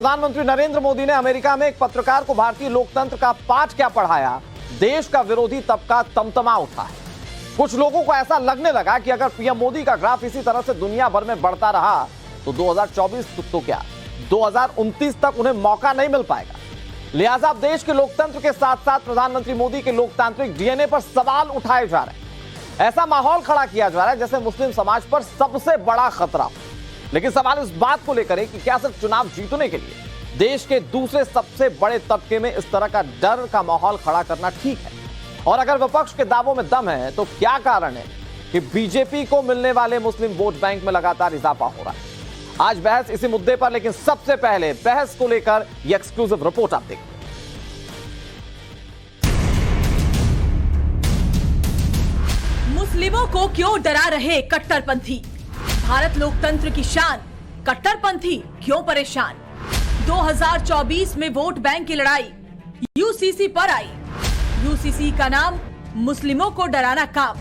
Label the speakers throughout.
Speaker 1: प्रधानमंत्री नरेंद्र मोदी ने अमेरिका में एक पत्रकार को भारतीय लोकतंत्र का पाठ क्या पढ़ाया, देश का विरोधी तबका तमतमा उठा है। कुछ लोगों को ऐसा लगने लगा कि अगर पीएम मोदी का ग्राफ इसी तरह से दुनिया भर में बढ़ता रहा तो 2024 तो क्या 2029 तक उन्हें मौका नहीं मिल पाएगा। लिहाजा अब देश के लोकतंत्र के साथ साथ प्रधानमंत्री मोदी के लोकतांत्रिक डीएनए पर सवाल उठाए जा रहे हैं। ऐसा माहौल खड़ा किया जा रहा है जैसे मुस्लिम समाज पर सबसे बड़ा खतरा हो। लेकिन सवाल इस बात को लेकर है कि क्या सिर्फ चुनाव जीतने के लिए देश के दूसरे सबसे बड़े तबके में इस तरह का डर का माहौल खड़ा करना ठीक है? और अगर विपक्ष के दावों में दम है तो क्या कारण है कि बीजेपी को मिलने वाले मुस्लिम वोट बैंक में लगातार इजाफा हो रहा है? आज बहस इसी मुद्दे पर, लेकिन सबसे पहले बहस को लेकर यह एक्सक्लूसिव रिपोर्ट आप देखिए।
Speaker 2: मुस्लिमों को क्यों डरा रहे कट्टरपंथी? भारत लोकतंत्र की शान, कट्टरपंथी क्यों परेशान? 2024 में वोट बैंक की लड़ाई यूसीसी पर आई। यूसीसी का नाम मुस्लिमों को डराना काम।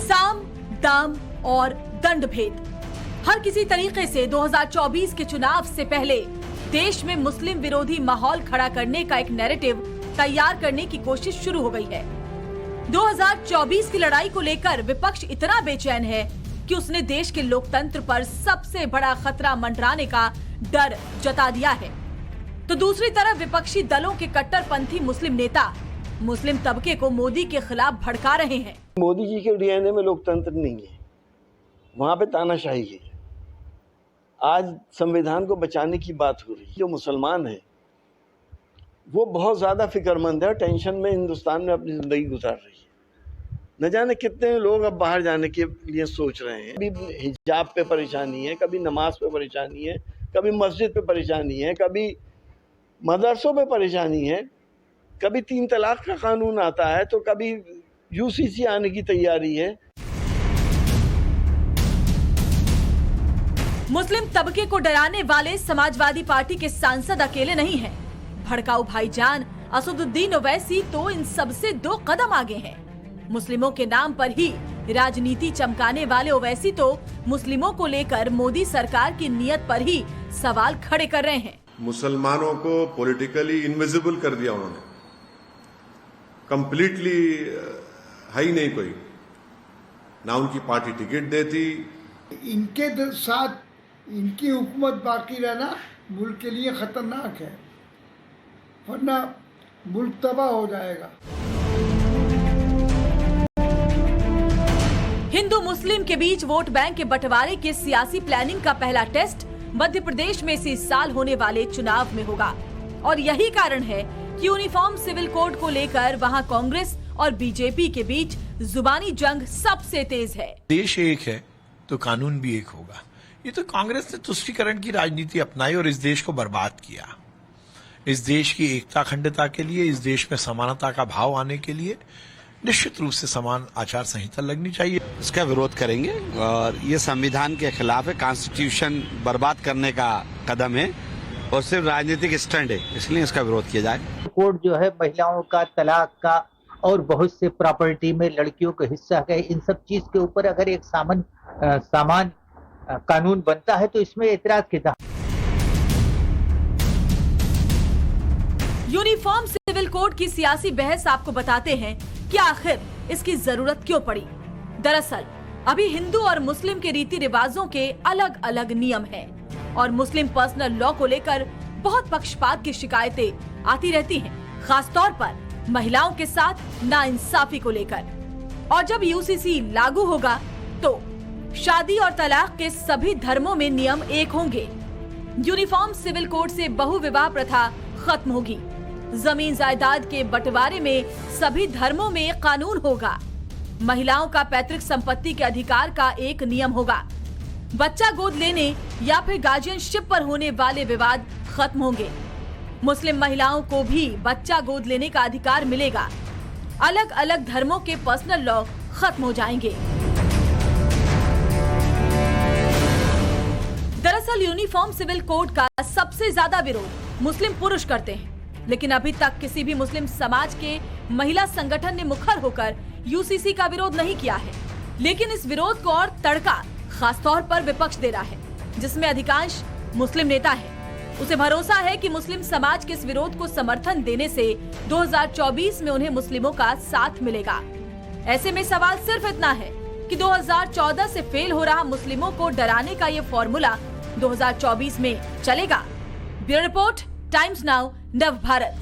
Speaker 2: साम, दाम और दंड भेद, हर किसी तरीके से 2024 के चुनाव से पहले देश में मुस्लिम विरोधी माहौल खड़ा करने का एक नैरेटिव तैयार करने की कोशिश शुरू हो गई है। 2024 की लड़ाई को लेकर विपक्ष इतना बेचैन है कि उसने देश के लोकतंत्र पर सबसे बड़ा खतरा मंडराने का डर जता दिया है। तो दूसरी तरफ विपक्षी दलों के कट्टरपंथी मुस्लिम नेता मुस्लिम तबके को मोदी के खिलाफ भड़का रहे हैं।
Speaker 3: मोदी जी के डीएनए में लोकतंत्र नहीं है, वहां पे तानाशाही है। आज संविधान को बचाने की बात हो रही है। जो मुसलमान है वो बहुत ज्यादा फिक्रमंद है, टेंशन में हिंदुस्तान में अपनी जिंदगी गुजार रही है। न जाने कितने लोग अब बाहर जाने के लिए सोच रहे हैं। कभी हिजाब पे परेशानी है, कभी नमाज पे परेशानी है, कभी मस्जिद पे परेशानी है, कभी मदरसों पे परेशानी है, कभी 3 तलाक का कानून आता है, तो कभी यूसीसी आने की तैयारी है।
Speaker 2: मुस्लिम तबके को डराने वाले समाजवादी पार्टी के सांसद अकेले नहीं हैं। भड़काऊ भाईजान असदुद्दीन ओवैसी तो इन सबसे 2 कदम आगे हैं। मुस्लिमों के नाम पर ही राजनीति चमकाने वाले ओवैसी तो मुस्लिमों को लेकर मोदी सरकार की नीयत पर ही सवाल खड़े कर रहे हैं।
Speaker 4: मुसलमानों को पॉलिटिकली इनविजिबल कर दिया उन्होंने, कंप्लीटली है ही नहीं कोई, ना उनकी पार्टी टिकट देती।
Speaker 5: इनके साथ इनकी हुकूमत बाकी रहना मुल्क के लिए खतरनाक है, वरना मुल्क तबाह हो जाएगा।
Speaker 2: हिंदू मुस्लिम के बीच वोट बैंक के बंटवारे के सियासी प्लानिंग का पहला टेस्ट मध्य प्रदेश में इसी साल होने वाले चुनाव में होगा। और यही कारण है कि यूनिफॉर्म सिविल कोड को लेकर वहां कांग्रेस और बीजेपी के बीच जुबानी जंग सबसे तेज है।
Speaker 6: देश एक है तो कानून भी एक होगा। ये तो कांग्रेस ने तुष्टीकरण की राजनीति अपनाई और इस देश को बर्बाद किया। इस देश की एकता अखंडता के लिए, इस देश में समानता का भाव आने के लिए निश्चित रूप से समान आचार संहिता लगनी चाहिए।
Speaker 7: इसका विरोध करेंगे और ये संविधान के खिलाफ है, कॉन्स्टिट्यूशन बर्बाद करने का कदम है और सिर्फ राजनीतिक स्टैंड है, इसलिए इसका विरोध किया जाए।
Speaker 8: कोड जो है महिलाओं का, तलाक का और बहुत से प्रॉपर्टी में लड़कियों का हिस्सा है, इन सब चीज के ऊपर अगर एक सामान कानून बनता है तो इसमें एतराज कितना।
Speaker 2: यूनिफॉर्म सिविल कोड की सियासी बहस आपको बताते हैं कि आखिर इसकी जरूरत क्यों पड़ी। दरअसल अभी हिंदू और मुस्लिम के रीति रिवाजों के अलग अलग नियम हैं और मुस्लिम पर्सनल लॉ को लेकर बहुत पक्षपात की शिकायतें आती रहती हैं, खासतौर पर महिलाओं के साथ नाइंसाफी को लेकर। और जब यूसीसी लागू होगा तो शादी और तलाक के सभी धर्मों में नियम एक होंगे। यूनिफॉर्म सिविल कोड से बहुविवाह प्रथा खत्म होगी। जमीन जायदाद के बंटवारे में सभी धर्मों में कानून होगा। महिलाओं का पैतृक संपत्ति के अधिकार का एक नियम होगा। बच्चा गोद लेने या फिर गार्जियनशिप पर होने वाले विवाद खत्म होंगे। मुस्लिम महिलाओं को भी बच्चा गोद लेने का अधिकार मिलेगा। अलग अलग धर्मों के पर्सनल लॉ खत्म हो जाएंगे। दरअसल यूनिफॉर्म सिविल कोड का सबसे ज्यादा विरोध मुस्लिम पुरुष करते हैं, लेकिन अभी तक किसी भी मुस्लिम समाज के महिला संगठन ने मुखर होकर यूसीसी का विरोध नहीं किया है। लेकिन इस विरोध को और तड़का खासतौर पर विपक्ष दे रहा है, जिसमें अधिकांश मुस्लिम नेता है। उसे भरोसा है कि मुस्लिम समाज के इस विरोध को समर्थन देने से 2024 में उन्हें मुस्लिमों का साथ मिलेगा। ऐसे में सवाल सिर्फ इतना है कि 2014 से फेल हो रहा मुस्लिमों को डराने का ये फॉर्मूला 2024 में चलेगा। ब्यूरो रिपोर्ट, टाइम्स नाउ, नव भारत।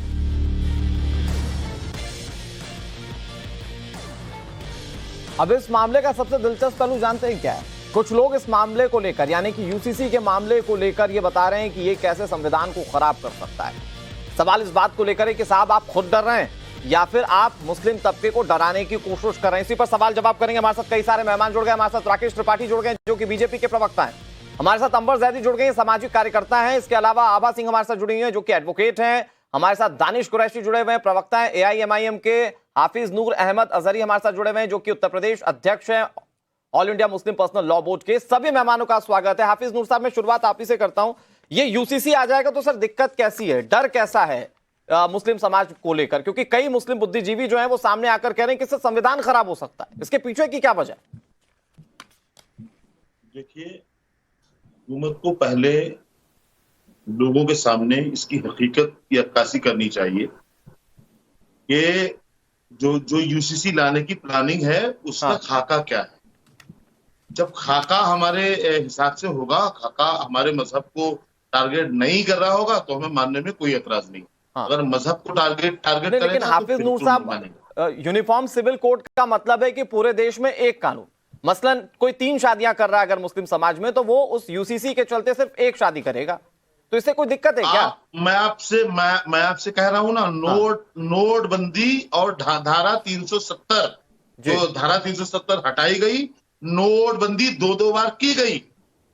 Speaker 1: अब इस मामले का सबसे दिलचस्प पहलू जानते हैं क्या है? कुछ लोग इस मामले को लेकर, यानी कि यूसीसी के मामले को लेकर ये बता रहे हैं कि ये कैसे संविधान को खराब कर सकता है। सवाल इस बात को लेकर है कि साहब आप खुद डर रहे हैं या फिर आप मुस्लिम तबके को डराने की कोशिश कर रहे हैं। इसी पर सवाल जवाब करेंगे। हमारे साथ कई सारे मेहमान जुड़ गए। हमारे साथ राकेश त्रिपाठी जुड़ गए जो कि बीजेपी के प्रवक्ता हैं। हमारे साथ अंबर जैदी जुड़ गए, सामाजिक कार्यकर्ता हैं। इसके अलावा आभा सिंह हमारे साथ जुड़ी हुई हैं जो कि एडवोकेट हैं। हमारे साथ दानिश कुरैशी जुड़े हुए हैं, प्रवक्ता हैं AIMIM के। हाफिज नूर अहमद अजहरी हमारे साथ जुड़े हुए हैं जो कि उत्तर प्रदेश अध्यक्ष हैं all India Muslim personal law board के। सभी मेहमानों का स्वागत है। हाफिज नूर साहब, मैं शुरुआत आप ही से करता हूं। ये यूसीसी आ जाएगा तो सर दिक्कत कैसी है, डर कैसा है मुस्लिम समाज को लेकर? क्योंकि कई मुस्लिम बुद्धिजीवी जो हैं वो सामने आकर कह रहे हैं कि इससे संविधान खराब हो सकता है। इसके पीछे की क्या वजह है?
Speaker 9: देखिए, हुकूमत को पहले लोगों के सामने इसकी हकीकत की अक्कासी करनी चाहिए कि जो यूसीसी लाने की प्लानिंग है उसका खाका क्या है। जब खाका हमारे हिसाब से होगा, खाका हमारे मजहब को टारगेट नहीं कर रहा होगा तो हमें मानने में कोई एतराज नहीं। अगर मजहब को टारगेट करेगा,
Speaker 1: लेकिन हाफिज नूर साहब, यूनिफॉर्म सिविल कोड का मतलब है कि पूरे देश में एक कानून। मसलन कोई 3 शादियां कर रहा है अगर मुस्लिम समाज में, तो वो उस यूसीसी के चलते सिर्फ एक शादी करेगा, तो इससे कोई दिक्कत है क्या?
Speaker 9: मैं आपसे कह रहा हूं ना, नोटबंदी और धारा 370, जो धारा 370 हटाई गई, नोटबंदी 2 बार की गई।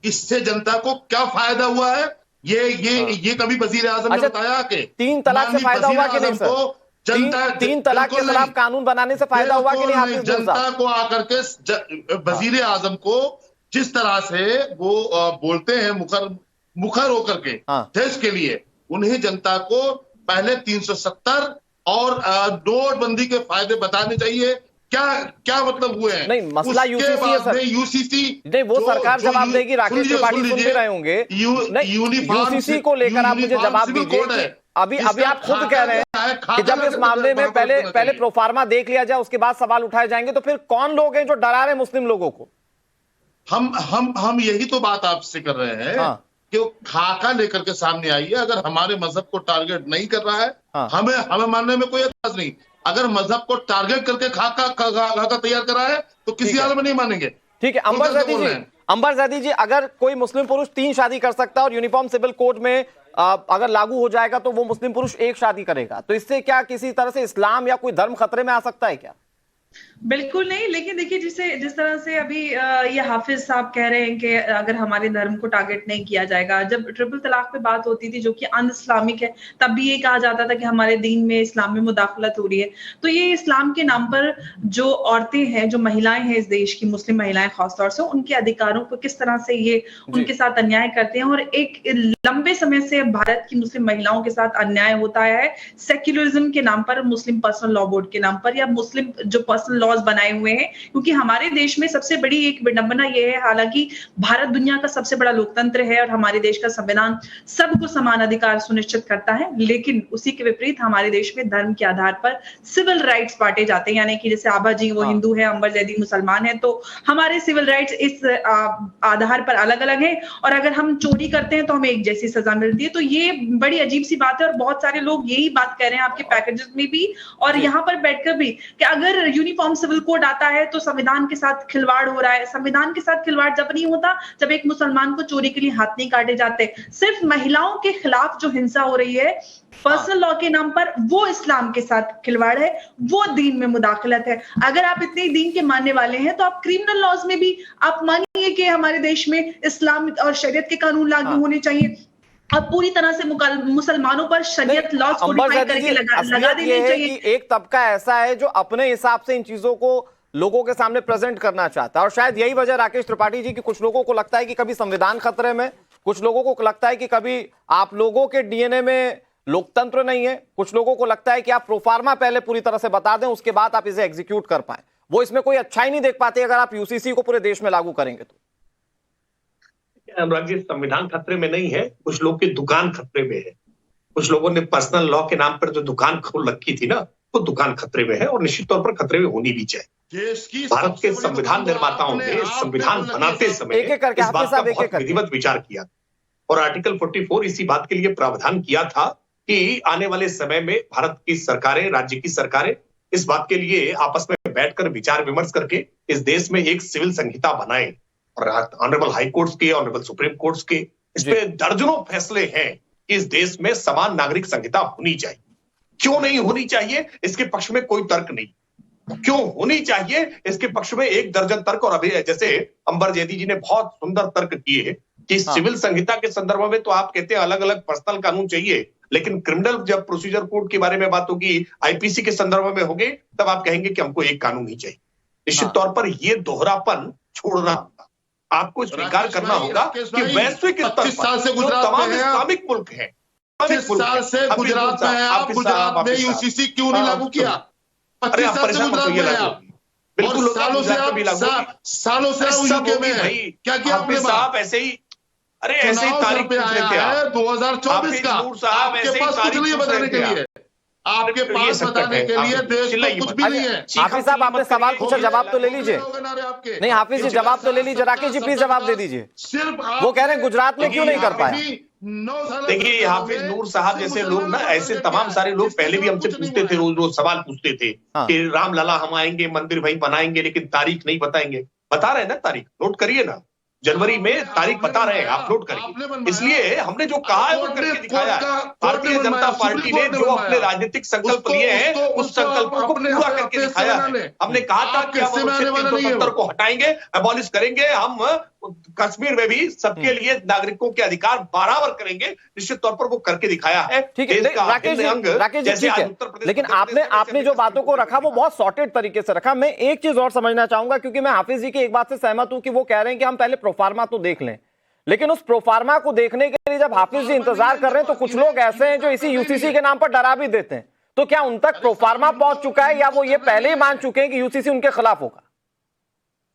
Speaker 9: इससे जनता को क्या फायदा हुआ है? ये कभी वजीर आजम ने बताया कि
Speaker 1: 3 तलाक से फायदा हुआ कि नहीं सर?
Speaker 9: जनता
Speaker 1: 3 तलाक के खिलाफ कानून बनाने से फायदा हुआ कि नहीं?
Speaker 9: जनता को आकर के वजीर आजम को जिस तरह से वो बोलते हैं मुखर होकर के देश के लिए, उन्हें जनता को पहले 370 और नोटबंदी के फायदे बताने चाहिए। क्या मतलब हुए हैं?
Speaker 1: नहीं, मसला यूसीसी है सर।
Speaker 9: यूसीसी
Speaker 1: नहीं, वो सरकार जवाब देगी। राकेश त्रिपाठी सुन भी रहे होंगे। यूसीसी को लेकर आप मुझे जवाब दीजिए। अभी आप खुद कह रहे हैं कि जब इस मामले में पहले प्रोफार्मा देख लिया जाए उसके बाद सवाल उठाए जाएंगे, तो फिर कौन लोग हैं जो डरा रहे मुस्लिम लोगों को?
Speaker 9: हम यही तो बात आपसे कर रहे हैं कि वो खाका लेकर के सामने आई है। अगर हमारे मजहब को टारगेट नहीं कर रहा है, हमें मानने में कोई एतराज नहीं। अगर मजहब को टारगेट करके खाका तैयार करा है तो किसी हाल में नहीं मानेंगे।
Speaker 1: ठीक है, अंबर जैदी जी, अगर कोई मुस्लिम पुरुष 3 शादी कर सकता है और यूनिफॉर्म सिविल कोड में अगर लागू हो जाएगा तो वो मुस्लिम पुरुष 1 शादी करेगा, तो इससे क्या किसी तरह से इस्लाम या कोई धर्म खतरे में आ सकता है क्या?
Speaker 10: बिल्कुल नहीं, लेकिन देखिए जिस तरह से अभी ये हाफिज साहब कह रहे हैं कि अगर हमारे धर्म को टारगेट नहीं किया जाएगा, जब ट्रिपल तलाक पे बात होती थी जो कि अन इस्लामिक है, तब भी ये कहा जाता था कि हमारे दीन में इस्लाम में मुदाखलत हो रही है। तो ये इस्लाम के नाम पर जो औरतें हैं, जो महिलाएं हैं इस देश की, मुस्लिम महिलाएं खासतौर से, उनके अधिकारों को किस तरह से ये उनके साथ अन्याय करते हैं। और एक लंबे समय से भारत की मुस्लिम महिलाओं के साथ अन्याय होता है सेक्युलरिज्म के नाम पर, मुस्लिम पर्सनल लॉ बोर्ड के नाम पर, या मुस्लिम जो पर्सनल लॉज बनाए हुए हैं। क्योंकि हमारे देश में सबसे बड़ी एक विडंबना यह है, हालांकि भारत दुनिया का सबसे बड़ा लोकतंत्र है और हमारे देश का संविधान सबको समान अधिकार सुनिश्चित करता है, लेकिन उसी के विपरीत हमारे देश में धर्म के आधार पर सिविल राइट्स बांटे जाते हैं। यानी कि जैसे आभा जी वो हिंदू है, अंबर जैदी मुसलमान है, तो हमारे सिविल राइट्स इस आधार पर अलग अलग है। और अगर हम चोरी करते हैं तो हमें एक जैसी सजा मिलती है। तो ये बड़ी अजीब सी बात है और बहुत सारे लोग यही बात कह रहे हैं आपके पैकेजेस में भी और यहाँ पर बैठकर भी, कि अगर यूनिफॉर्म सिविल कोड आता है तो संविधान के साथ खिलवाड़ हो रहा है। संविधान के साथ खिलवाड़ जब नहीं होता जब एक मुसलमान को चोरी के लिए हाथ नहीं काटे जाते। सिर्फ महिलाओं के खिलाफ जो हिंसा हो रही है पर्सनल लॉ के नाम पर, वो इस्लाम के साथ खिलवाड़ है, वो दीन में मुदाखलत है। अगर आप इतने दीन के मानने वाले हैं तो आप क्रिमिनल लॉज में भी आप मानिए कि हमारे देश में इस्लाम और शरीयत के कानून लागू होने चाहिए। अब पूरी तरह से मुसलमानों पर शरीयत लॉज कोडिफाई करके लगा देने चाहिए।
Speaker 1: एक तबका ऐसा है जो अपने हिसाब से इन चीजों को लोगों के सामने प्रेजेंट करना चाहता है, और शायद यही वजह राकेश त्रिपाठी जी की कुछ लोगों को लगता है कि कभी संविधान खतरे में, कुछ लोगों को लगता है कि कभी आप लोगों के डीएनए में लोकतंत्र नहीं है, कुछ लोगों को लगता है कि आप प्रोफार्मा पहले पूरी तरह से बता दें उसके बाद आप इसे एग्जीक्यूट कर पाए। वो इसमें कोई अच्छा ही नहीं देख पाते अगर आप यूसीसी को पूरे देश में लागू करेंगे तो।
Speaker 11: अनुराग जी, संविधान खतरे में नहीं है, कुछ लोग की दुकान खतरे में है। कुछ लोगों ने पर्सनल लॉ के नाम पर जो दुकान खोल रखी थी ना, वो दुकान खतरे में है और निश्चित तौर पर खतरे में होनी भी चाहिए। भारत के संविधान निर्माताओं ने संविधान बनाते समय
Speaker 1: एक-एक करके
Speaker 11: इस बात का
Speaker 1: आप एक-एक
Speaker 11: बहुत
Speaker 1: करके।
Speaker 11: विधिवत विचार किया और आर्टिकल 44 इसी बात के लिए प्रावधान किया था कि आने वाले समय में भारत की सरकारें, राज्य की सरकारें इस बात के लिए आपस में बैठकर विचार विमर्श करके इस देश में एक सिविल संहिता बनाएं और ऑनरेबल हाई कोर्ट्स के, ऑनरेबल सुप्रीम कोर्ट्स के इस पे दर्जनों फैसले हैं कि इस देश में समान नागरिक संहिता होनी चाहिए। क्यों नहीं होनी चाहिए, इसके पक्ष में कोई तर्क नहीं। क्यों होनी चाहिए, इसके पक्ष में एक दर्जन तर्क। और अभी जैसे अंबर जैदी जी ने बहुत सुंदर तर्क किए कि सिविल संहिता के संदर्भ में तो आप कहते हैं अलग अलग पर्सनल कानून चाहिए, लेकिन क्रिमिनल जब प्रोसीजर कोड के बारे में बात होगी, आईपीसी के संदर्भ में होगी, तब आप कहेंगे कि हमको एक कानून ही चाहिए। निश्चित तौर पर ये दोहरापन छोड़ना होगा, आपको स्वीकार करना होगा कि वैश्विक स्तर पर जो तमाम इस्लामिक मुल्क हैं,
Speaker 9: 25 साल से गुजरात में है आप, गुजरात में यूसीसी क्यों नहीं लागू किया? 25 साल से गुजरात में है आप,
Speaker 11: बिल्कुल
Speaker 9: सालों से आप यूके में है। क्या किया आपने?
Speaker 11: साहब ऐसे ही, अरे ऐसे ही तारीख पूछ लेते हैं
Speaker 9: 2024 का, आपके पास कुछ नहीं है बताने के लिए, आपके पास बताने के लिए देश में कुछ भी नहीं है।
Speaker 1: हाफिज साहब, आपने सवाल पूछा, जवाब तो ले लीजिए। नहीं हाफिज जी, जवाब तो ले लीजिए। राकेश जी प्लीज जवाब दे दीजिए।
Speaker 9: सिर्फ
Speaker 1: वो कह रहे हैं गुजरात में क्यों नहीं कर पाया?
Speaker 11: देखिए हाफिज नूर साहब जैसे लोग ना, ऐसे तमाम सारे लोग पहले भी हमसे पूछते थे, रोज रोज सवाल पूछते थे कि रामलला हम आएंगे, मंदिर वहीं बनाएंगे, लेकिन तारीख नहीं बताएंगे। बता रहे हैं ना तारीख, नोट करिए ना, जनवरी में तारीख बता रहे हैं, आप नोट करिए। इसलिए हमने जो कहा है वो करके दिखाया है। भारतीय जनता पार्टी ने जो अपने राजनीतिक संकल्प लिए हैं उस संकल्पों को पूरा करके दिखाया है। हमने कहा था कि हम अनुच्छेद 370 को हटाएंगे, अबॉलिश करेंगे, हम कश्मीर में भी सबके लिए नागरिकों के अधिकार बराबर करेंगे। निश्चित तौर पर वो करके दिखाया है।
Speaker 1: ठीक है राकेश जी ठीक है, लेकिन आपने जो बातों को रखा वो बहुत सॉर्टेड तरीके से रखा। मैं एक चीज और समझना चाहूंगा, क्योंकि मैं हाफिज जी की एक बात से सहमत हूं कि वो कह रहे हैं कि हम पहले प्रोफार्मा तो देख लें, लेकिन उस प्रोफार्मा को देखने के लिए जब हाफिज जी इंतजार कर रहे हैं तो कुछ लोग ऐसे हैं जो इसी यूसीसी के नाम पर डरा भी देते हैं। तो क्या उन तक प्रोफार्मा पहुंच चुका है या वो ये पहले ही मान चुके हैं कि यूसीसी उनके खिलाफ होगा?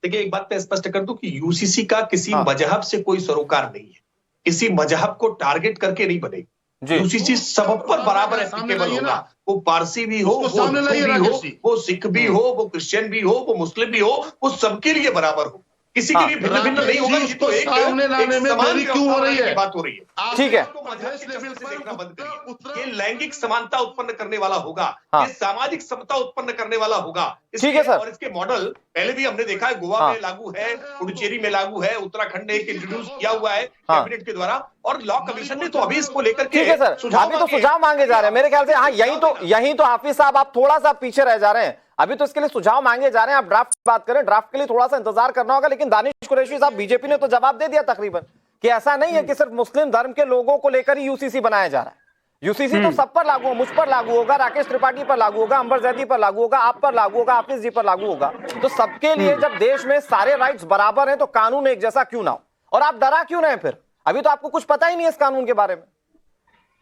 Speaker 11: देखिए एक बात मैं स्पष्ट कर दूं कि यूसीसी का किसी मजहब से कोई सरोकार नहीं है, किसी मजहब को टारगेट करके नहीं बनेगी। यूसीसी सब पर बराबर एप्लीकेबल होगा, वो पारसी भी हो, वो हिंदू भी हो, वो सिख भी हो, वो क्रिश्चियन भी हो, वो मुस्लिम भी हो, वो सबके लिए बराबर हो, किसी के लिए भिन्न भिन्न नहीं होगा। ये तो एक समान क्यों हो रही है बात हो रही है।
Speaker 1: ठीक है,
Speaker 11: देखना बंद करिए। ये लैंगिक समानता उत्पन्न करने वाला होगा, ये सामाजिक समता उत्पन्न करने वाला होगा।
Speaker 1: ठीक है सर।
Speaker 11: और इसके मॉडल पहले भी हमने देखा है, गोवा में लागू है, पुडुचेरी में लागू है, उत्तराखंड ने एक इंट्रोड्यूस किया हुआ है कैबिनेट के द्वारा, और लॉ कमीशन ने तो अभी इसको लेकर के
Speaker 1: ठीक है सर, अभी तो सुझाव मांगे जा रहे हैं मेरे ख्याल से। हाँ यही तो हाफिज साहब आप थोड़ा सा पीछे रह जा रहे हैं। अभी तो इसके लिए सुझाव मांगे जा रहे हैं, आप ड्राफ्ट की बात करें, ड्राफ्ट के लिए थोड़ा सा इंतजार करना होगा। लेकिन दानिश कुरैशी साहब, बीजेपी ने तो जवाब दे दिया तकरीबन कि ऐसा नहीं है कि सिर्फ मुस्लिम धर्म के लोगों को लेकर ही यूसीसी बनाया जा रहा है। यूसीसी तो सब पर लागू होगा, मुझ पर लागू होगा, राकेश त्रिपाठी पर लागू होगा, अंबर जैदी पर लागू होगा, आप पर लागू होगा, हाफिज जी पर लागू होगा। तो सबके लिए जब देश में सारे राइट्स बराबर हैं तो कानून एक जैसा क्यों ना हो? और आप डरा क्यों रहे फिर? अभी तो आपको कुछ पता ही नहीं है इस कानून के बारे में।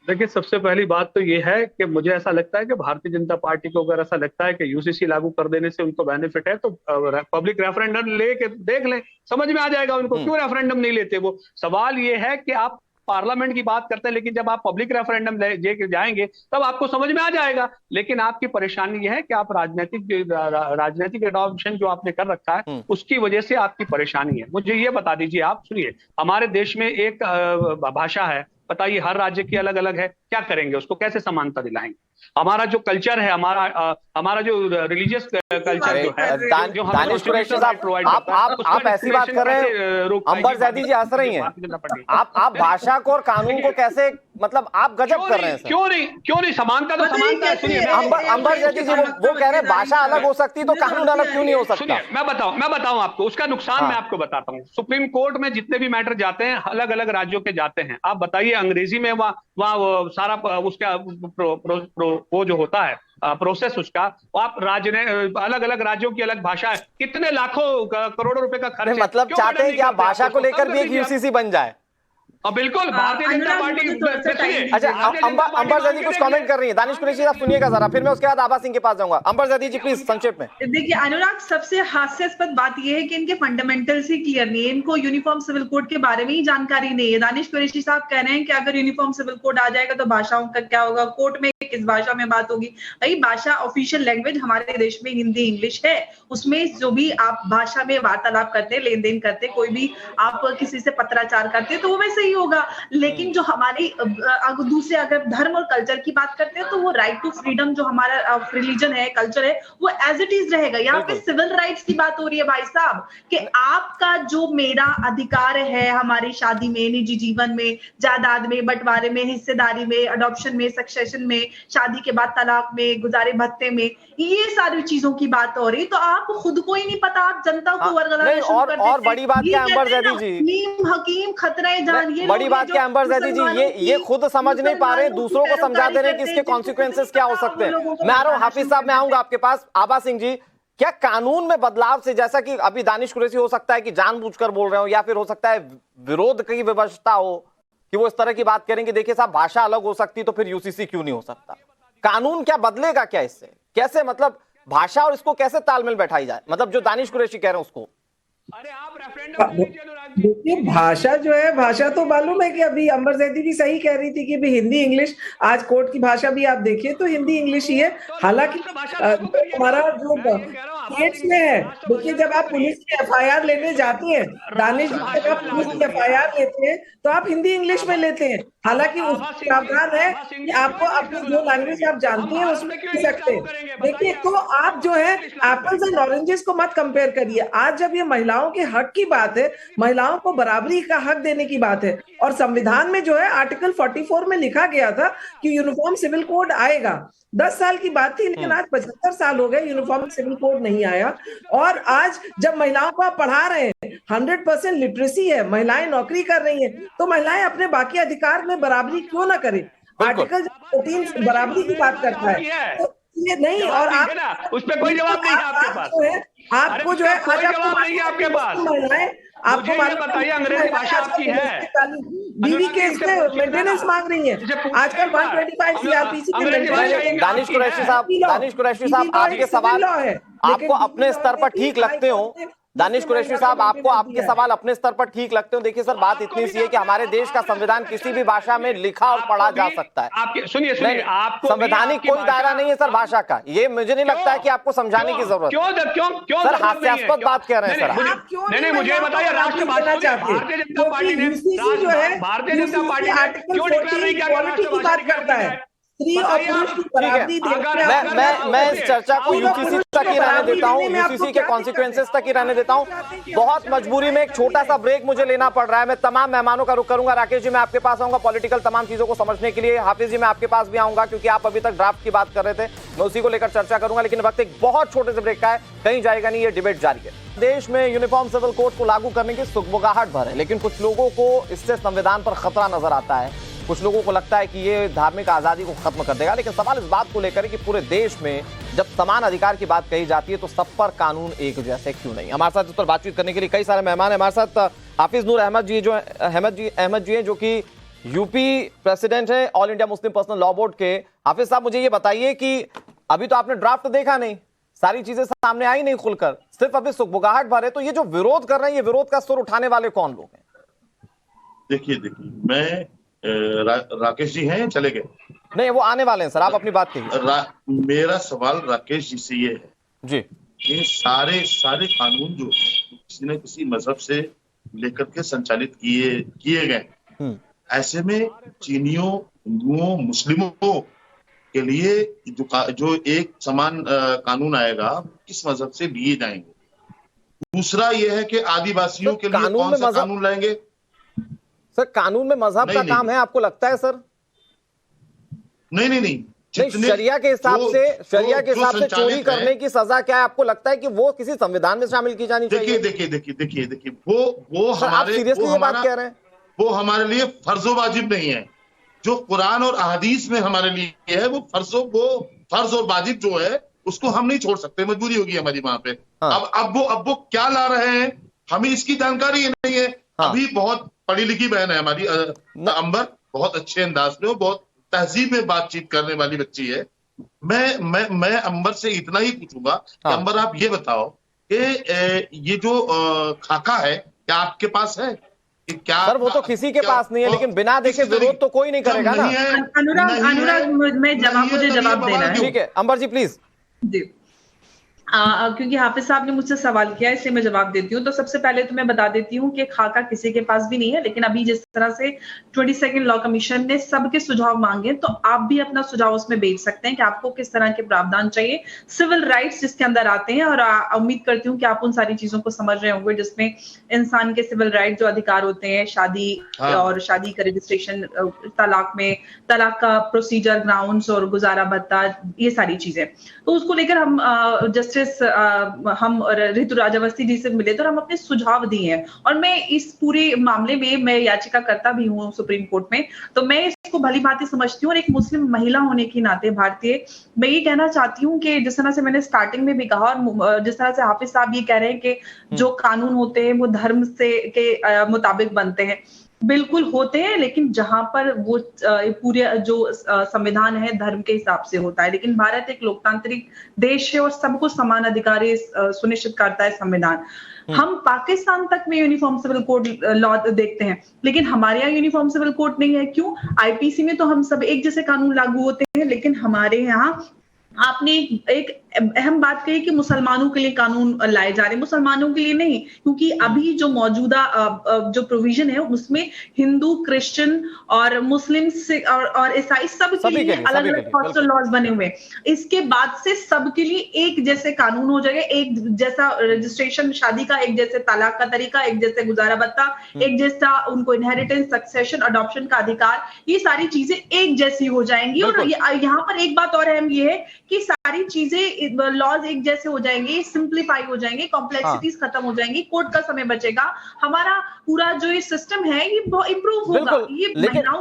Speaker 12: देखिए सबसे पहली बात तो ये है कि मुझे ऐसा लगता है कि भारतीय जनता पार्टी को अगर ऐसा लगता है कि यूसीसी लागू कर देने से उनको बेनिफिट है तो पब्लिक रेफरेंडम लेके देख लें, समझ में आ जाएगा उनको। क्यों रेफरेंडम नहीं लेते वो? सवाल ये है कि आप पार्लियामेंट की बात करते हैं, लेकिन जब आप पब्लिक रेफरेंडम लेके जाएंगे तब आपको समझ में आ जाएगा। लेकिन आपकी परेशानी यह है कि आप राजनीतिक एडॉप्शन जो आपने कर रखा है उसकी वजह से आपकी परेशानी है। मुझे ये बता दीजिए, आप सुनिए, हमारे देश में एक भाषा है, बताइए हर राज्य की अलग अलग है, क्या करेंगे उसको, कैसे समानता दिलाएंगे? हमारा जो कल्चर है, हमारा जो रिलीजियस कल्चर जो है, जो
Speaker 1: दानिश कुरैशी साहब, आप ऐसी बात कर रहे हैं, अंबर जैदी जी हंस रही हैं, आप भाषा को और कानून को कैसे, मतलब आप गजब कर रहे हैं।
Speaker 12: क्यों नहीं समानता तो समानता है। सुनिए
Speaker 1: अंबर जैदी जी वो कह रहे हैं भाषा अलग हो सकती तो कानून अलग क्यों नहीं हो सकता?
Speaker 12: सुनिए मैं बताऊं आपको उसका नुकसान। मैं आपको बताता हूँ, सुप्रीम कोर्ट में जितने भी मैटर जाते हैं अलग अलग राज्यों के जाते हैं। आप बताइए अंग्रेजी में वहाँ सारा उसका वो जो होता है प्रोसेस उसका, आप अलग अलग राज्यों की अलग भाषा है, कितने लाखों करोड़ों रुपए का खर्च है।
Speaker 1: मतलब चाहते हैं कि आप भाषा को लेकर भी एक यूसीसी बन जाए?
Speaker 12: और बिल्कुल भारतीय जनता पार्टी।
Speaker 1: अच्छा, अंबर जैदी कुछ कमेंट कर रही है। दानिश कुरैशी साहब सुनिएगा जरा, फिर मैं उसके बाद आबा सिंह के पास जाऊंगा। अंबर जैदी जी प्लीज संक्षेप में।
Speaker 10: देखिए अनुराग, सबसे हास्यास्पद बात यह है कि इनके फंडामेंटल्स ही क्लियर नहीं है, इनको यूनिफॉर्म सिविल कोड के बारे में ही जानकारी नहीं है। दानिश कुरैशी साहब कह रहे हैं कि अगर यूनिफॉर्म सिविल कोड आ जाएगा तो भाषाओं का क्या होगा, कोर्ट में किस भाषा में बात होगी। भाई भाषा, ऑफिशियल लैंग्वेज हमारे देश में हिंदी इंग्लिश है, उसमें जो भी आप भाषा में वार्तालाप करते हैं, लेन देन करते हैं, कोई भी आप किसी से पत्राचार करते हैं तो वो वैसे ही होगा। लेकिन जो हमारी दूसरे अगर धर्म और कल्चर की बात करते हैं तो वो राइट टू फ्रीडम जो हमारा रिलीजन है, कल्चर है, वो एज इट इज रहेगा। यहाँ पे सिविल राइट्स की बात हो रही है भाई साहब, कि आपका जो मेरा अधिकार है हमारी शादी में, निजी जीवन में, जायदाद में, बंटवारे में, हिस्सेदारी में, अडॉप्शन में, सक्सेशन में, शादी के बाद तलाक में, गुजारे भत्ते में, ये सारी चीजों की बात हो रही। तो आप खुद को ही नहीं पता, आप जनता को वर्गलाना शुरू कर देते हैं।
Speaker 1: और बड़ी बात क्या अंबर जैदी जी,
Speaker 10: हकीम खतरे जान, ये
Speaker 1: बड़ी बात क्या अंबर जैदी जी, ये खुद समझ नहीं पा रहे, दूसरों को समझा दे रहे हैं कि इसके कॉन्सिक्वेंसेस क्या हो सकते हैं। मैं आ रहा हूँ हाफिज साहब, मैं आऊंगा आपके पास। आबा सिंह जी, क्या कानून में बदलाव से, जैसा कि अभी दानिश कुरैशी हो सकता है कि जानबूझकर बोल रहे हो, या फिर हो सकता है विरोध की व्यवस्था हो कि वो इस तरह की बात करेंगे, देखिए साहब भाषा अलग हो सकती तो फिर यूसीसी क्यों नहीं हो सकता। कानून क्या बदलेगा क्या इससे, कैसे, मतलब भाषा और इसको कैसे तालमेल बैठाई जाए, मतलब जो दानिश कुरैशी कह रहे हैं उसको।
Speaker 12: अरे आप रेफरेंडम
Speaker 13: देखिए, भाषा जो है, भाषा तो मालूम है कि अभी अंबर जैदी भी सही कह रही थी कि भी हिंदी इंग्लिश, आज कोर्ट की भाषा भी आप देखिए तो हिंदी इंग्लिश ही है। हालांकि हमारा जो केस में है, देखिए जब आप पुलिस की एफआईआर लेने जाते हैं, दानिश जी जब आप पुलिस की एफआईआर लेते हैं तो आप हिंदी इंग्लिश में लेते हैं। हालांकि उसमें प्रावधान है कि आपको अपनी जो लैंग्वेज आप जानते हैं उसमें लिख सकते हैं। देखिए, तो आप जो है एप्पल्स एंड ऑरेंजेस को मत कंपेयर करिए। आज जब ये महिलाओं के हक की बात है, महिलाओं को बराबरी का हक देने की बात है, और संविधान में जो है आर्टिकल 44 में लिखा गया था कि यूनिफॉर्म सिविल कोड आएगा। 10 साल की बात थी, लेकिन आज 75 साल हो गए, यूनिफॉर्म सिविल कोड नहीं आया। और आज जब महिलाओं को आप पढ़ा रहे हैं, 100% लिटरेसी है, महिलाएं नौकरी कर रही हैं, तो महिलाएं अपने बाकी अधिकार में बराबरी क्यों ना करें। आर्टिकल 14 बराबरी की बात करता है, तो ये नहीं। और आप
Speaker 12: उस पर कोई जवाब नहीं है आपके पास,
Speaker 13: आपको जो है आज
Speaker 12: आपके पास
Speaker 13: महिलाएं, आपको
Speaker 12: बताइए अंग्रेजी भाषा आपकी है,
Speaker 13: बीवी के इसमें मेंटेनेंस मांग रही है। आजकल 125 सीआरपीसी की मेंटेनेंस।
Speaker 1: दानिश कुरैशी साहब आपके सवाल आपको अपने स्तर पर ठीक लगते हो, दानिश कुरैशी साहब आपको आपके सवाल अपने स्तर पर ठीक लगते हो। देखिए सर, बात इतनी सी है कि हमारे देश का संविधान किसी भी भाषा में लिखा और पढ़ा जा सकता है।
Speaker 12: सुनिए, आपको
Speaker 1: संवैधानिक कोई दायरा नहीं है सर भाषा का, ये मुझे नहीं लगता है कि आपको समझाने की जरूरत है।
Speaker 12: क्यों
Speaker 1: सर हास्यास्पद बात कह रहे हैं सर आप।
Speaker 12: नहीं, मुझे बताइए, राष्ट्रभाषा
Speaker 13: भारतीय जनता पार्टी ने, भारतीय जनता पार्टी क्यों डिक्लेयर नहीं किया राष्ट्रभाषा बात करता है?
Speaker 1: मैं इस चर्चा को यूसीसी तक ही रहने देता हूँ, यूसीसी के कॉन्सिक्वेंसेस तक ही रहने देता हूँ। बहुत मजबूरी में एक छोटा सा ब्रेक मुझे लेना पड़ रहा है। मैं तमाम मेहमानों का रुख करूंगा। राकेश जी, मैं आपके पास आऊंगा पॉलिटिकल तमाम चीजों को समझने के लिए। हाफिज जी, मैं आपके पास भी आऊंगा क्योंकि आप अभी तक ड्राफ्ट की बात कर रहे थे, मैं उसी को लेकर चर्चा करूंगा। लेकिन वक्त एक बहुत छोटे से ब्रेक का है, कहीं जाएगा नहीं, ये डिबेट जारी है। देश में यूनिफॉर्म सिविल कोड को लागू करने की सुगबुगाहट भर है, लेकिन कुछ लोगों को इससे संविधान पर खतरा नजर आता है। कुछ लोगों को लगता है कि ये धार्मिक आजादी को खत्म कर देगा। लेकिन सवाल इस बात को लेकर है कि पूरे देश में जब समान अधिकार की बात कही जाती है तो सब पर कानून एक जैसे क्यों नहीं। हमारे साथ इस पर बातचीत करने के लिए कई सारे मेहमान हैं। हमारे साथ हाफिज नूर अहमद जी हैं, जो कि यूपी प्रेसिडेंट है all India Muslim personal law board के। हाफिज साहब, मुझे ये बताइए कि अभी तो आपने ड्राफ्ट देखा नहीं, सारी चीजें सामने आई नहीं खुलकर, सिर्फ अभी सुगबुगाहट भर है, तो ये जो विरोध कर रहे हैं, ये विरोध का सुर उठाने वाले कौन लोग हैं?
Speaker 9: देखिए, मैं राकेश जी हैं, चले गए?
Speaker 1: नहीं, वो आने वाले हैं सर, आप अपनी बात कीजिए।
Speaker 9: मेरा सवाल राकेश जी से ये है
Speaker 1: जी,
Speaker 9: ये सारे कानून जो है किसी न किसी मजहब से लेकर के संचालित किए गए। ऐसे में चीनियों, हिंदुओं, मुस्लिमों के लिए जो एक समान कानून आएगा, किस मजहब से लिए जाएंगे? दूसरा यह है कि आदिवासियों के लिए कौन सा कानून लाएंगे?
Speaker 1: सर, कानून में मजहब का काम है, आपको लगता है सर?
Speaker 9: नहीं,
Speaker 1: शरिया के हिसाब से चोरी करने की सजा क्या है? आपको लगता है कि वो किसी संविधान में शामिल की जानी चाहिए?
Speaker 9: देखिए, वो हमारे लिए फर्जो वाजिब नहीं है। जो कुरान और अहदीस में हमारे लिए है, वो फर्ज और वाजिब जो है उसको हम नहीं छोड़ सकते, मजबूरी होगी हमारी वहां पे। अब वो क्या ला रहे हैं, हमें इसकी जानकारी नहीं है। अभी बहुत पढ़ी लिखी बहन है हमारी अंबर, बहुत अच्छे अंदाज में, वो बहुत तहजीब में बातचीत करने वाली बच्ची है। मैं अंबर से इतना ही पूछूंगा कि अंबर आप ये बताओ कि ये जो खाका है क्या आपके पास है? क्या
Speaker 1: सर वो तो किसी के पास नहीं है, लेकिन बिना देखे विरोध तो कोई नहीं करेगा ना।
Speaker 10: अनुराग मुझे जवाब देना है।
Speaker 1: ठीक है अंबर जी प्लीज।
Speaker 10: जी क्योंकि हाफिज साहब ने मुझसे सवाल किया, इसलिए मैं जवाब देती हूँ। तो सबसे पहले तो मैं बता देती हूँ कि खाका किसी के पास भी नहीं है, लेकिन अभी जिस तरह से 22nd लॉ कमीशन ने सबके सुझाव मांगे, तो आप भी अपना सुझाव उसमें भेज सकते हैं कि आपको किस तरह के प्रावधान चाहिए, सिविल राइट्स जिसके अंदर आते हैं। और उम्मीद करती हूँ कि आप उन सारी चीजों को समझ रहे होंगे, जिसमें इंसान के सिविल राइट जो अधिकार होते हैं, शादी और शादी का रजिस्ट्रेशन, तलाक में तलाक का प्रोसीजर, ग्राउंड्स और गुजारा भत्ता, ये सारी चीजें। तो उसको लेकर हम ऋतु राजावस्ती जी से मिले तो हम अपने सुझाव दिए हैं, और मैं इस पूरे मामले में मैं याचिका करता भी हूँ सुप्रीम कोर्ट में। तो मैं इसको भली भांति समझती हूँ, और एक मुस्लिम महिला होने के नाते भारतीय, मैं ये कहना चाहती हूँ कि जिस तरह से मैंने स्टार्टिंग में भी कहा, और जिस तरह से हाफिज साहब ये कह रहे हैं कि जो कानून होते हैं वो धर्म से के मुताबिक बनते हैं, बिल्कुल होते हैं, लेकिन जहां पर वो पूरे जो संविधान है धर्म के हिसाब से होता है। लेकिन भारत एक लोकतांत्रिक देश है और सबको समान अधिकार सुनिश्चित करता है संविधान। हम पाकिस्तान तक में यूनिफॉर्म सिविल कोड लॉ देखते हैं, लेकिन हमारे यहाँ यूनिफॉर्म सिविल कोड नहीं है। क्यों? आईपीसी में तो हम सब एक जैसे कानून लागू होते हैं, लेकिन हमारे यहाँ आपने एक अहम बात कही कि मुसलमानों के लिए कानून लाए जा रहे हैं। मुसलमानों के लिए नहीं, क्योंकि अभी जो मौजूदा जो प्रोविजन है उसमें हिंदू, क्रिश्चियन और मुस्लिम और ईसाई सब के लिए अलग अलग पर्सनल लॉज बने हुए हैं। इसके बाद से सबके लिए एक जैसे कानून हो जाएगा, एक जैसा रजिस्ट्रेशन शादी का, एक जैसे तलाक का तरीका, एक जैसे गुजारा भत्ता, एक जैसा उनको इनहेरिटेंस, सक्सेशन, अडॉप्शन का अधिकार, ये सारी चीजें एक जैसी हो जाएंगी। और यहाँ पर एक बात और अहम ये है कि सारी चीजें लॉज एक जैसे हो जाएंगे, सिंप्लीफाई हो जाएंगे, कॉम्प्लेक्सिटीज खत्म हो जाएंगी, कोर्ट का समय बचेगा, हमारा पूरा जो ये सिस्टम है ये इंप्रूव होगा। ये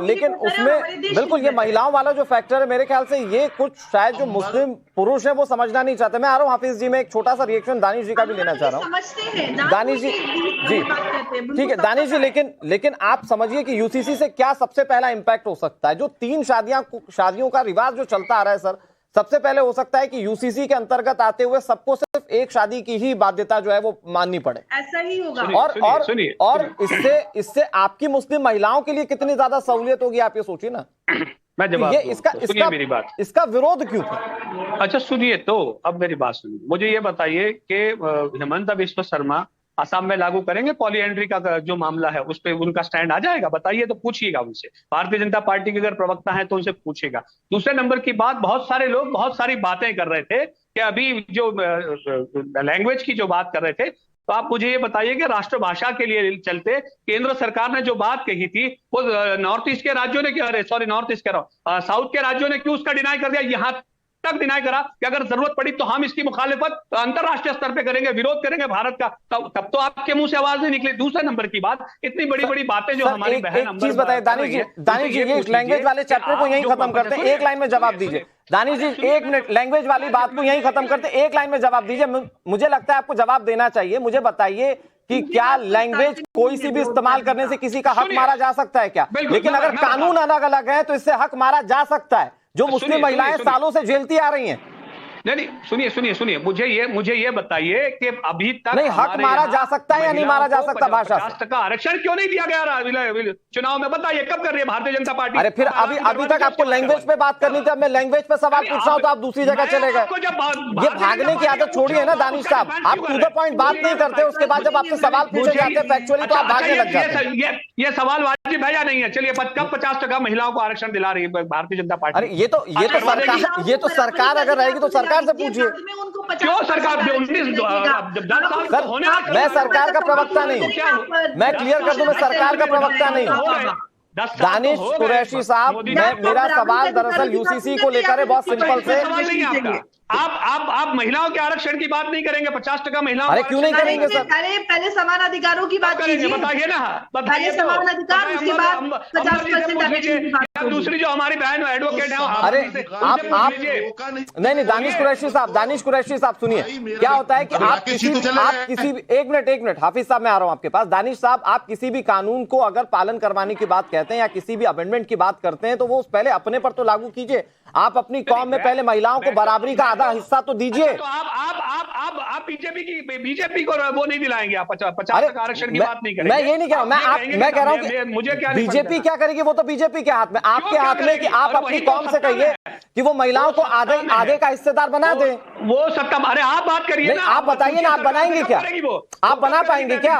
Speaker 1: लेकिन उसमें बिल्कुल ये महिलाओं वाला जो फैक्टर है, मेरे ख्याल से ये कुछ शायद जो मुस्लिम पुरुष है वो समझना नहीं चाहते। मैं आ रहा हूँ हाफिज जी में एक छोटा सा रिएक्शन दानिश जी का भी लेना चाह रहा हूँ। दानिश जी जी ठीक है दानिश जी, लेकिन आप समझिए कि यूसीसी से क्या सबसे पहला इंपैक्ट हो सकता है? जो 3 शादियों का रिवाज जो चलता आ रहा है सर, सबसे पहले हो सकता है कि यूसीसी के अंतर्गत आते हुए सबको सिर्फ एक शादी की ही बाध्यता जो है वो माननी पड़े।
Speaker 10: ऐसा ही होगा।
Speaker 1: और इससे आपकी मुस्लिम महिलाओं के लिए कितनी ज्यादा सहूलियत होगी, आप ये सोचिए ना।
Speaker 12: मैं जवाब
Speaker 1: इसका
Speaker 12: मेरी बात,
Speaker 1: इसका विरोध क्यों था?
Speaker 12: अच्छा सुनिए, तो अब मेरी बात सुनिए, मुझे ये बताइए कि हेमंत बिस्व शर्मा असम में लागू करेंगे पॉलीएंड्री का जो मामला है, उस पर उनका स्टैंड आ जाएगा? बताइए, तो पूछिएगा उनसे। भारतीय जनता पार्टी के अगर प्रवक्ता हैं तो उनसे पूछेगा। दूसरे नंबर की बात, बहुत सारे लोग बहुत सारी बातें कर रहे थे कि अभी जो लैंग्वेज की जो बात कर रहे थे, तो आप मुझे ये बताइए कि राष्ट्रभाषा के लिए चलते केंद्र सरकार ने जो बात कही थी वो नॉर्थ ईस्ट के राज्यों ने, नॉर्थ ईस्ट कह रहा हूं, साउथ के राज्यों ने क्यों उसका डिनाई कर दिया? यहाँ तक डिनाई करा कि अगर जरूरत पड़ी तो हम इसकी मुखालिफत अंतरराष्ट्रीय स्तर पे करेंगे, विरोध करेंगे भारत का। तब तो आपके मुंह से आवाज नहीं निकली। दूसरे नंबर की बात, इतनी बड़ी बड़ी बातें जो हमारी बहन
Speaker 1: चीज बताइए दानिश जी, ये लैंग्वेज वाले चैप्टर को यहीं खत्म करते हैं, एक लाइन में जवाब दीजिए। दानिश जी 1 मिनट, लैंग्वेज वाली बात को यहीं खत्म करते, एक लाइन में जवाब दीजिए। मुझे लगता है आपको जवाब देना चाहिए। मुझे बताइए कि क्या लैंग्वेज कोई सी भी इस्तेमाल करने से किसी का हक मारा जा सकता है क्या? लेकिन अगर कानून अलग अलग है तो इससे हक मारा जा सकता है, जो मुस्लिम महिलाएं सालों से झेलती आ रही हैं।
Speaker 12: नहीं, सुनिए, मुझे ये बताइए कि अभी तक
Speaker 1: नहीं, हक मारा जा सकता है या नहीं मारा जा सकता? भाषा
Speaker 12: 50% आरक्षण क्यों नहीं दिया गया चुनाव में? बताइए, कब कर रही है भारतीय जनता पार्टी?
Speaker 1: अरे फिर अभी तक आपको लैंग्वेज पे बात करनी थी, अब मैं लैंग्वेज पे सवाल पूछ रहा हूं तो आप दूसरी जगह चले गए। ये भागने की आदत छोड़िए ना दानिश साहब, आप टू द पॉइंट बात नहीं करते, उसके बाद जब आपसे सवाल पूछे जाते हैं फैक्चुअली तो आप भागने लग जाते हैं।
Speaker 12: ये सवाल वाजिब है या नहीं है? चलिए, कब 50% महिलाओं को आरक्षण दिला रही है भारतीय जनता पार्टी?
Speaker 1: अरे ये तो सरकार अगर रहेगी तो सरकार से पूछिए।
Speaker 12: क्यों सरकार 10 साल होने?
Speaker 1: मैं सरकार का प्रवक्ता नहीं हूं, मैं क्लियर कर दूं, मैं सरकार का प्रवक्ता नहीं हूं। दानिश कुरैशी साहब, मेरा सवाल दरअसल यूसीसी को लेकर है, बहुत सिंपल से।
Speaker 12: आप महिलाओं के आरक्षण की बात नहीं करेंगे? 50% महिलाओं?
Speaker 1: अरे क्यों नहीं करेंगे सर?
Speaker 10: पहले समान अधिकारों की बात कीजिए,
Speaker 12: बताइए ना,
Speaker 10: पहले समान अधिकार, उसके बाद
Speaker 12: दूसरी जो हमारी बहन एडवोकेट है,
Speaker 1: अरे आप नहीं दानिश कुरैशी साहब सुनिए, क्या होता है कि आप किसी एक मिनट हाफिज साहब मैं आ रहा हूं आपके पास। दानिश साहब, आप किसी भी कानून को अगर पालन करवाने की बात कहते हैं या किसी भी अमेंडमेंट की बात करते हैं तो वो पहले अपने पर तो लागू कीजिए। आप अपनी कौम में पहले महिलाओं को बराबरी का आधा हिस्सा तो दीजिए।
Speaker 12: तो आप बीजेपी को वो नहीं दिलाएंगे, आप 50% आरक्षण की बात नहीं करेंगे।
Speaker 1: मैं ये नहीं कह रहा हूं, मैं कह रहा हूं कि
Speaker 12: मुझे क्या
Speaker 1: बीजेपी क्या करेगी, वो तो बीजेपी के हाथ में, आपके हाथ में कि आप अपनी कौम से कहिए कि वो महिलाओं को आधे का हिस्सेदार बना दे।
Speaker 12: वो सत्ता, अरे आप बात करिए ना,
Speaker 1: आप बताइए ना, आप बनाएंगे क्या? आप बना पाएंगे क्या?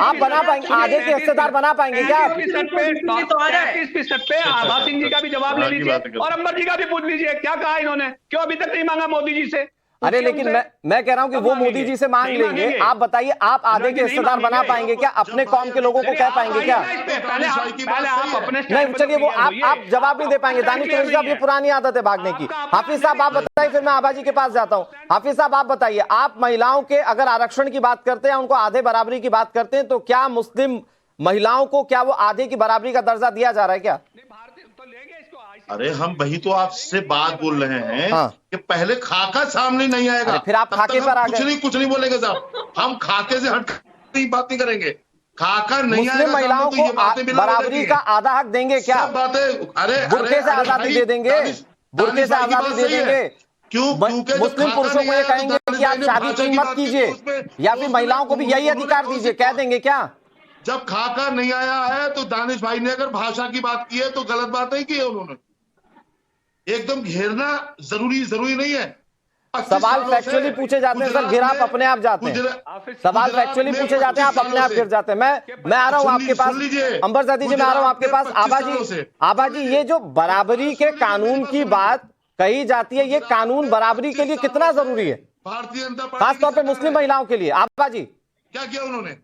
Speaker 1: आप बना पाएंगे? आधे के हिस्सेदार बना पाएंगे क्या?
Speaker 12: 33% पे आभा सिंह जी का भी जवाब ले लीजिए और अंबर जी का भी पूछ लीजिए, क्या कहा इन्होंने, क्यों अभी तक नहीं मांगा मोदी जी से?
Speaker 1: अरे लेकिन मैं कह रहा हूं कि वो मोदी जी से मांग लेंगे। आप बताइए, आप आधे के हिस्सेदार बना पाएंगे क्या? अपने कौम के लोगों को कह पाएंगे क्या? नहीं, चलिए वो आप जवाब नहीं दे पाएंगे। दानिश कुरैशी साहब, ये पुरानी आदत है भागने की। हाफिज साहब आप बताइए, फिर मैं आबाजी के पास जाता हूं। हाफिज साहब आप बताइए, आप महिलाओं के अगर आरक्षण की बात करते हैं, उनको आधे बराबरी की बात करते हैं, तो क्या मुस्लिम महिलाओं को क्या वो आधे की बराबरी का दर्जा दिया जा रहा है क्या?
Speaker 9: अरे हम वही तो आपसे बात बोल रहे हैं कि पहले खाका सामने नहीं आएगा,
Speaker 1: फिर आप खाके पर आ गए।
Speaker 9: कुछ नहीं बोलेंगे साहब, हम खाके से हट बात नहीं करेंगे। खाका नहीं आएगा,
Speaker 1: महिलाओं को बराबरी का आधा हक देंगे क्या?
Speaker 9: बातें, अरे
Speaker 1: बुर्के से आजादी दे देंगे, बुर्के से आजादी दे देंगे।
Speaker 9: क्यों?
Speaker 1: मुस्लिम पुरुषों को ये कहेंगे कि आप शादी मत कीजिए, या फिर महिलाओं को भी यही अधिकार दीजिए, कह देंगे क्या?
Speaker 9: जब खाका नहीं आया है तो दानिश भाई ने अगर भाषा की बात की है तो गलत बात नहीं की है उन्होंने। एकदम घेरना जरूरी नहीं है।
Speaker 1: सवाल फैक्चुअली पूछे जाते हैं सर, गिर आप अपने आप जाते हैं। सवाल फैक्चुअली पूछे जाते हैं, आप अपने आप गिर जाते हैं। मैं आ रहा हूं आपके पास, अंबरज़ादी जी, मैं आ रहा हूं आपके पास। आबाजी, ये जो बराबरी के कानून की बात कही जाती है, ये कानून बराबरी के लिए कितना जरूरी है,
Speaker 9: भारतीय जनता पार्टी
Speaker 1: खासतौर पर मुस्लिम महिलाओं के लिए? आबाजी
Speaker 9: क्या किया उन्होंने?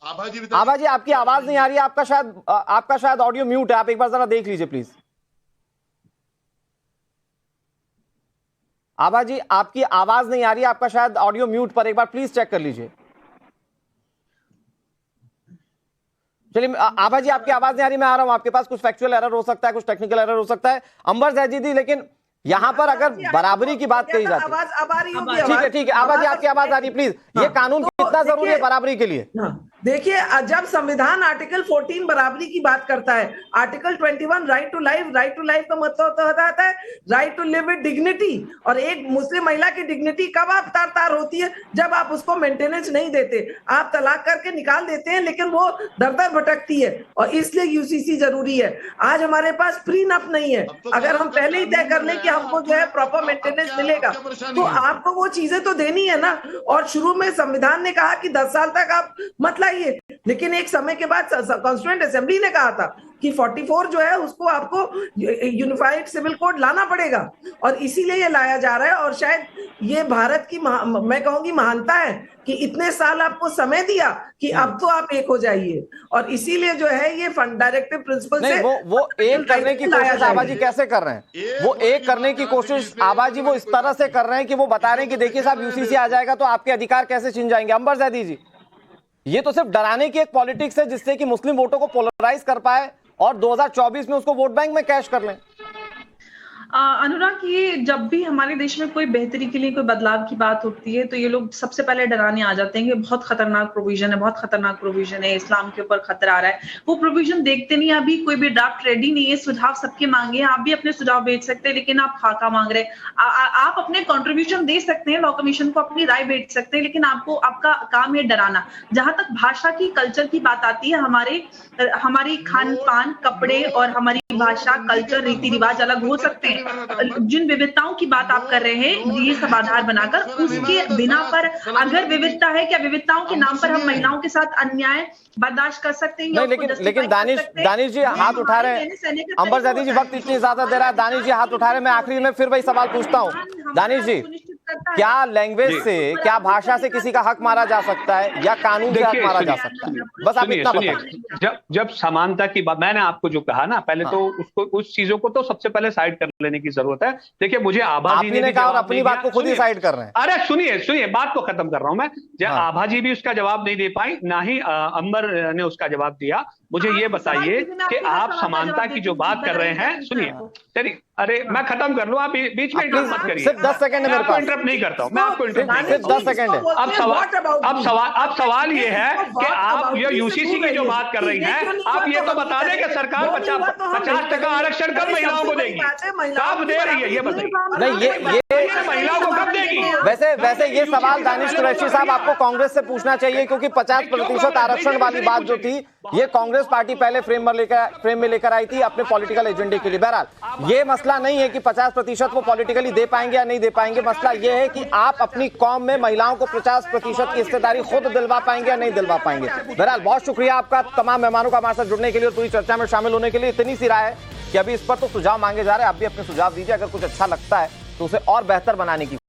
Speaker 1: आबाजी आपकी आवाज नहीं आ रही है, आपका शायद ऑडियो म्यूट है, आप एक बार जरा देख लीजिए प्लीज। आबाजी आपकी आवाज नहीं आ रही है, आपका शायद ऑडियो म्यूट पर, एक बार प्लीज चेक कर लीजिए। चलिए आबाजी आपकी आवाज नहीं आ रही, मैं आ रहा हूं आपके पास। कुछ फैक्चुअल एरर हो सकता है, कुछ टेक्निकल एरर हो सकता है। अंबरज़ादी, लेकिन यहां पर अगर बराबरी की बात कही जाती है, ठीक है आबाजी आपकी आवाज आ रही है प्लीज। ये कानून कितना जरूरी है बराबरी के लिए?
Speaker 13: देखिए, जब संविधान आर्टिकल 14 बराबरी की बात करता है, आर्टिकल 21 राइट टू लाइफ का मतलब होता है right to live with dignity. और एक मुस्लिम महिला की डिग्निटी कब आप तार होती है? जब आप उसको मेंटेनेंस नहीं देते, आप तलाक करके निकाल देते हैं, लेकिन वो दर दर भटकती है, और इसलिए यूसीसी जरूरी है। आज हमारे पास प्रीनप नहीं है। अगर हम पहले ही तय कर लें कि हमको जो है प्रॉपर मेंटेनेंस मिलेगा, तो आपको वो चीजें तो देनी है ना। और शुरू में संविधान ने कहा कि 10 साल तक आप मत लाइए, लेकिन एक समय के बाद कॉन्स्टिट्यूएंट असेंबली ने कहा था कि 44 जो है उसको आपको यूनिफाइड सिविल कोड लाना पड़ेगा, और इसीलिए ये लाया जा रहा है। और शायद ये भारत की मैं कहूंगी महानता है कि इतने साल आपको समय दिया कि अब तो आप एक हो जाइए, और इसीलिए जो है ये फंड डायरेक्टिव प्रिंसिपल से
Speaker 1: वो एक करने की कोशिश आबाजी कैसे कर रहे हैं? वो एक करने की कोशिश आबाजी वो इस तरह से कर रहे हैं कि वो बता रहे हैं कि देखिए साहब, यूसीसी आ जाएगा तो आपके अधिकार कैसे छिन जाएंगे। अंबरज़ादी जी, ये तो सिर्फ डराने की एक पॉलिटिक्स है जिससे कि मुस्लिम वोटों को पोलराइज कर पाए और 2024 में उसको वोट बैंक में कैश कर लें।
Speaker 10: अनुराग, ये जब भी हमारे देश में कोई बेहतरी के लिए कोई बदलाव की बात होती है तो ये लोग सबसे पहले डराने आ जाते हैं कि बहुत खतरनाक प्रोविजन है, बहुत खतरनाक प्रोविजन है, इस्लाम के ऊपर खतरा आ रहा है। वो प्रोविजन देखते नहीं, अभी कोई भी ड्राफ्ट रेडी नहीं है, सुझाव सबके मांगे, आप भी अपने सुझाव भेज सकते हैं, लेकिन आप खाका मांग रहे हैं। आप अपने कॉन्ट्रीब्यूशन दे सकते हैं, लॉ कमीशन को अपनी राय भेज सकते हैं, लेकिन आपका काम है डराना। जहां तक भाषा की, कल्चर की बात आती है, हमारी खान पान, कपड़े और हमारी भाषा, कल्चर, रीति रिवाज अलग हो सकते हैं। जिन विविधताओं की बात आप कर रहे हैं, ये सब आधार बनाकर, उसके बिना पर अगर विविधता है, क्या विविधताओं के नाम पर हम महिलाओं के साथ अन्याय बर्दाश्त कर सकते हैं?
Speaker 1: लेकिन दानिश जी हाथ उठा रहे हैं। अंबरज़ादी जी वक्त इतनी ज्यादा दे रहा है, दानिश जी हाथ उठा रहे हैं। मैं आखिरी में फिर वही सवाल पूछता हूँ। दानिश जी, क्या लैंग्वेज से, क्या भाषा से किसी का हक मारा जा सकता है या कानून से हक मारा जा सकता है? बस आप इतना बताइए।
Speaker 12: जब समानता की बात, मैंने आपको जो कहा ना, पहले तो उसको, उस चीजों को तो सबसे पहले साइड कर लेने की जरूरत है। देखिए, मुझे आभा जी ने भी
Speaker 1: कहा और अपनी बात को खुद ही साइड कर रहे हैं।
Speaker 12: अरे सुनिए, बात को खत्म कर रहा हूं मैं। आभा जी भी उसका जवाब नहीं दे पाई, ना ही अंबर ने उसका जवाब दिया। मुझे ये बताइए कि आप समानता की जो बात कर रहे हैं, सुनिए, चलिए, अरे मैं खत्म कर लूं, आप बीच में इंटरप्ट मत करिए।
Speaker 1: सिर्फ 10 सेकंड है मेरे पास।
Speaker 12: इंटरप्ट नहीं करता हूं मैं, आपको इंटरप्ट नहीं
Speaker 1: सिर्फ 10 सेकंड है।
Speaker 12: अब सवाल ये है कि आप ये यूसीसी की जो बात कर रही हैं, आप ये तो बता दें कि सरकार 50% आरक्षण कब महिलाओं को देगी, कब दे रही है, ये बताइए।
Speaker 1: नहीं, ये
Speaker 12: महिलाओं को कब देगी?
Speaker 1: वैसे ये सवाल दानिश कुरैशी साहब आपको कांग्रेस से पूछना चाहिए, क्योंकि 50% आरक्षण वाली बात जो थी, ये कांग्रेस पार्टी पहले फ्रेम में लेकर आई थी अपने पॉलिटिकल एजेंडे के लिए। बहरहाल ये मसला नहीं है कि 50% वो पॉलिटिकली दे पाएंगे या नहीं दे पाएंगे, मसला ये है कि आप अपनी कौम में महिलाओं को 50% की हिस्सेदारी खुद दिलवा पाएंगे या नहीं दिलवा पाएंगे। बहरहाल बहुत शुक्रिया आपका, तमाम मेहमानों का हमारे साथ जुड़ने के लिए और पूरी चर्चा में शामिल होने के लिए। इतनी सी राय है कि अभी इस पर तो सुझाव मांगे जा रहे हैं, आप भी अपने सुझाव दीजिए, अगर कुछ अच्छा लगता है तो उसे और बेहतर बनाने की